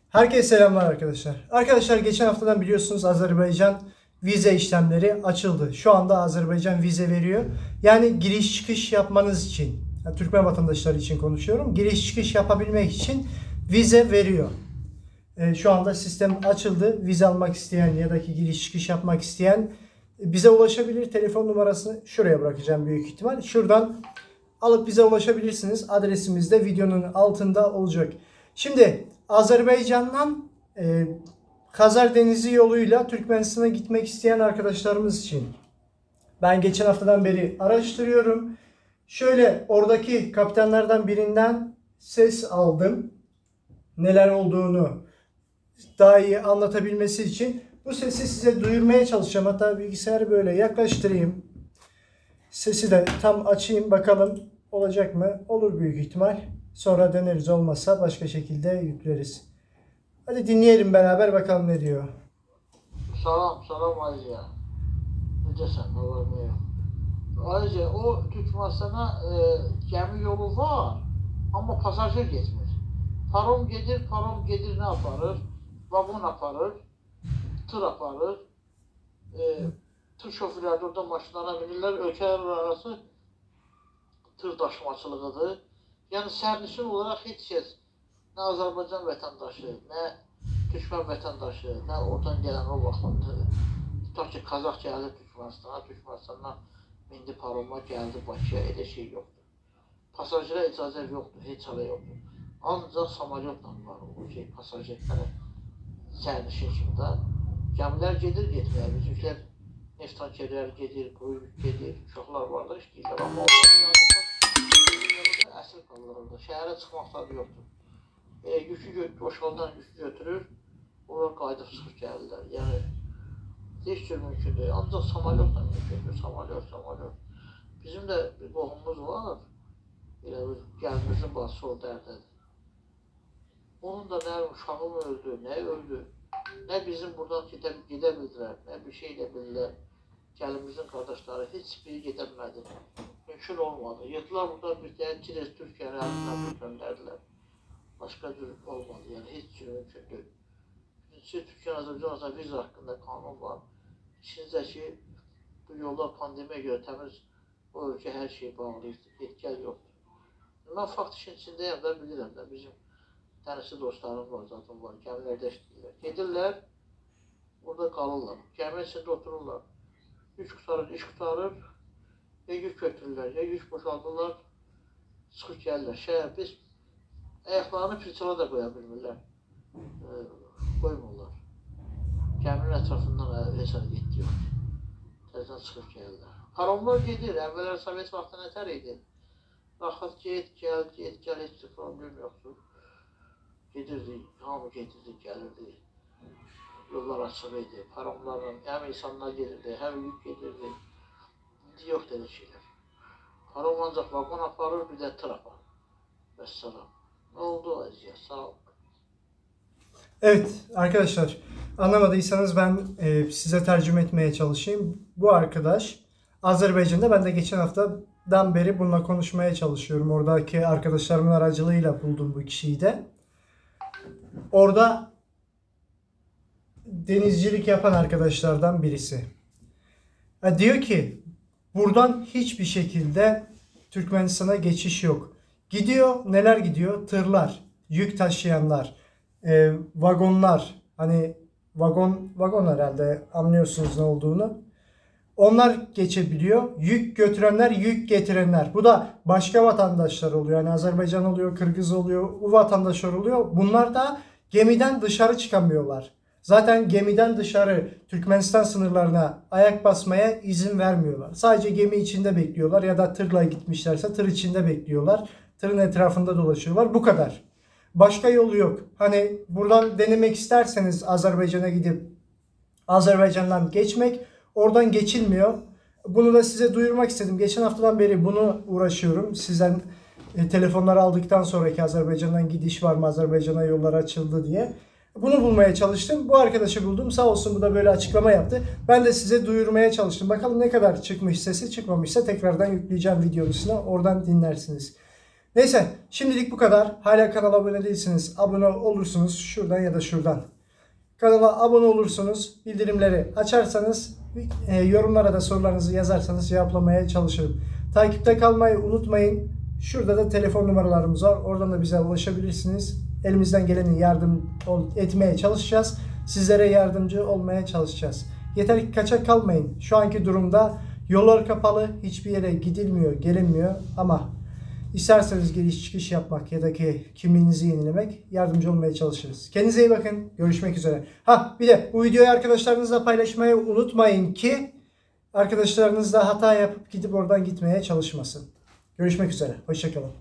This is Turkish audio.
Herkese selamlar arkadaşlar. Arkadaşlar geçen haftadan biliyorsunuz Azerbaycan vize işlemleri açıldı. Şu anda Azerbaycan vize veriyor. Yani giriş çıkış yapmanız için, yani Türkmen vatandaşları için konuşuyorum. Giriş çıkış yapabilmek için vize veriyor. Şu anda sistem açıldı. Vize almak isteyen ya da ki giriş çıkış yapmak isteyen bize ulaşabilir. Telefon numarasını şuraya bırakacağım büyük ihtimal. Şuradan alıp bize ulaşabilirsiniz. Adresimiz de videonun altında olacak. Şimdi Azerbaycan'dan Kazar Denizi yoluyla Türkmenistan'a gitmek isteyen arkadaşlarımız için ben geçen haftadan beri araştırıyorum. Şöyle oradaki kaptanlardan birinden ses aldım. Neler olduğunu daha iyi anlatabilmesi için bu sesi size duyurmaya çalışacağım. Hatta bilgisayarı böyle yaklaştırayım. Sesi de tam açayım bakalım olacak mı? Olur büyük ihtimal. Sonra deneriz, olmazsa başka şekilde yükleriz. Hadi dinleyelim beraber bakalım ne diyor. Salam Aliye. Necəsən, nə var, nə yox? Aliye, o Türkmenistan'a gəmi yolu var, amma pasajir getmir. Parom gedir, nə aparır? Vagon aparır, tır aparır. Tır şoförləri orada maşınlara minirlər, ölkələr arası tır daşımaçılığıdır. Yəni sərnişin olaraq heç kəs, nə Azərbaycan vətəndaşı, nə Türkmen vətəndaşı, nə oradan gələn o vaxtında, tutaq ki, Kazaq gəldi Türkmenistan'a, Türkmenistan'dan mindi paroma gəldi Bakıya, elə şey yoxdur. Pasajirə icazə yoxdur, heç hələ yoxdur. Ancaq samalyotla var o şey, pasajirlərə sərnişin kimi də. Gəmilər gedir, getməyə, bizimkilər neft tankerləri gedir, quyu gedir, uşaqlar var da işləyirlər, amma onların əsir qalırlar orada, şəhərə çıxmaqları yoxdur. Boşqaldan yükü götürür, oraya qayıdıb çıxır gəlirlər. Yəni, heç cür mümkündür, ancaq samalyotla mümkündür, samalyot. Bizim də bir qohumumuz var, elə bir gəlimizin bası oradaydı. Onun da nə uşağı mı öldü, nə öldü, nə bizim buradan gedə bildilər, nə bir şey də bildirlər. Gəlimizin qardaşları heç biri gedə bilmədi. Mümkün olmadı. Yetdiler burada bir tane Kiles Türkiye'nin elinden gönderdilər. Başka cür olmadı. Yani hiç cür mümkün değil. Birincisi Türkiye'nin Azerbaycan'da vize hakkında kanun var. İkincisi bu yolda pandemiye göre temiz o ülke her şeyi bağlayır. Yetkəl yoktur. Ben fakt işin içindeyim de bilirim de bizim tanesi dostlarım var zaten var. Gəmilərdə işləyirlər. Gedirlər, burada qalırlar. Gəminin içində otururlar. Üç qutarır, iş qutarır. Ya yük götürürlər, ya yük boşaldırlar, çıxıb gəlirlər. Şəhər, biz ayaqlarını pirçala da qoya bilmirlər, qoymurlar. Gəminin ətrafından hesab getdi yox. Təzdən çıxıb gəlirlər. Paromlar gedir, əvvəllər Sovet vaxtı nətər idi? Baxır, get, gəl, heç bir problem yoxdur. Gedirdik, hamı gedirdik, gəlirdik. Yollar açıq idi, paromlarla həm insanlar gedirdi, həm yük gedirdi. Yok dedi şeyler. Param ancak vagon aparır, bir de tır aparır. Vesselam. Ne oldu Aziz? Sağ ol. Evet arkadaşlar, anlamadıysanız ben size tercüme etmeye çalışayım. Bu arkadaş Azerbaycan'da, ben de geçen haftadan beri bununla konuşmaya çalışıyorum. Oradaki arkadaşlarımın aracılığıyla buldum bu kişiyi de. Orada denizcilik yapan arkadaşlardan birisi. Diyor ki buradan hiçbir şekilde Türkmenistan'a geçiş yok. Gidiyor, neler gidiyor? Tırlar, yük taşıyanlar, vagonlar. Hani vagon herhalde, anlıyorsunuz ne olduğunu. Onlar geçebiliyor. Yük götürenler, yük getirenler. Bu da başka vatandaşlar oluyor. Yani Azerbaycan oluyor, Kırgız oluyor, bu vatandaşlar oluyor. Bunlar da gemiden dışarı çıkamıyorlar. Zaten gemiden dışarı Türkmenistan sınırlarına ayak basmaya izin vermiyorlar. Sadece gemi içinde bekliyorlar ya da tırla gitmişlerse tır içinde bekliyorlar. Tırın etrafında dolaşıyorlar. Bu kadar. Başka yolu yok. Hani buradan denemek isterseniz Azerbaycan'a gidip Azerbaycan'dan geçmek, oradan geçilmiyor. Bunu da size duyurmak istedim. Geçen haftadan beri bunu uğraşıyorum. Sizden telefonları aldıktan sonraki Azerbaycan'dan gidiş var mı, Azerbaycan'a yollar açıldı diye. Bunu bulmaya çalıştım. Bu arkadaşı buldum. Sağ olsun, bu da böyle açıklama yaptı. Ben de size duyurmaya çalıştım. Bakalım ne kadar çıkmış sesi. Çıkmamışsa tekrardan yükleyeceğim videonun üstüne. Oradan dinlersiniz. Neyse şimdilik bu kadar. Hala kanala abone değilsiniz. Abone olursunuz şuradan ya da şuradan. Kanala abone olursunuz. Bildirimleri açarsanız, yorumlara da sorularınızı yazarsanız cevaplamaya çalışırım. Takipte kalmayı unutmayın. Şurada da telefon numaralarımız var. Oradan da bize ulaşabilirsiniz. Elimizden geleni yardım etmeye çalışacağız. Sizlere yardımcı olmaya çalışacağız. Yeter ki kaçak kalmayın. Şu anki durumda yollar kapalı. Hiçbir yere gidilmiyor, gelinmiyor. Ama isterseniz giriş çıkış yapmak ya da ki kimliğinizi yenilemek, yardımcı olmaya çalışırız. Kendinize iyi bakın. Görüşmek üzere. Bir de bu videoyu arkadaşlarınızla paylaşmayı unutmayın ki arkadaşlarınız da hata yapıp gidip oradan gitmeye çalışmasın. Görüşmek üzere. Hoşça kalın.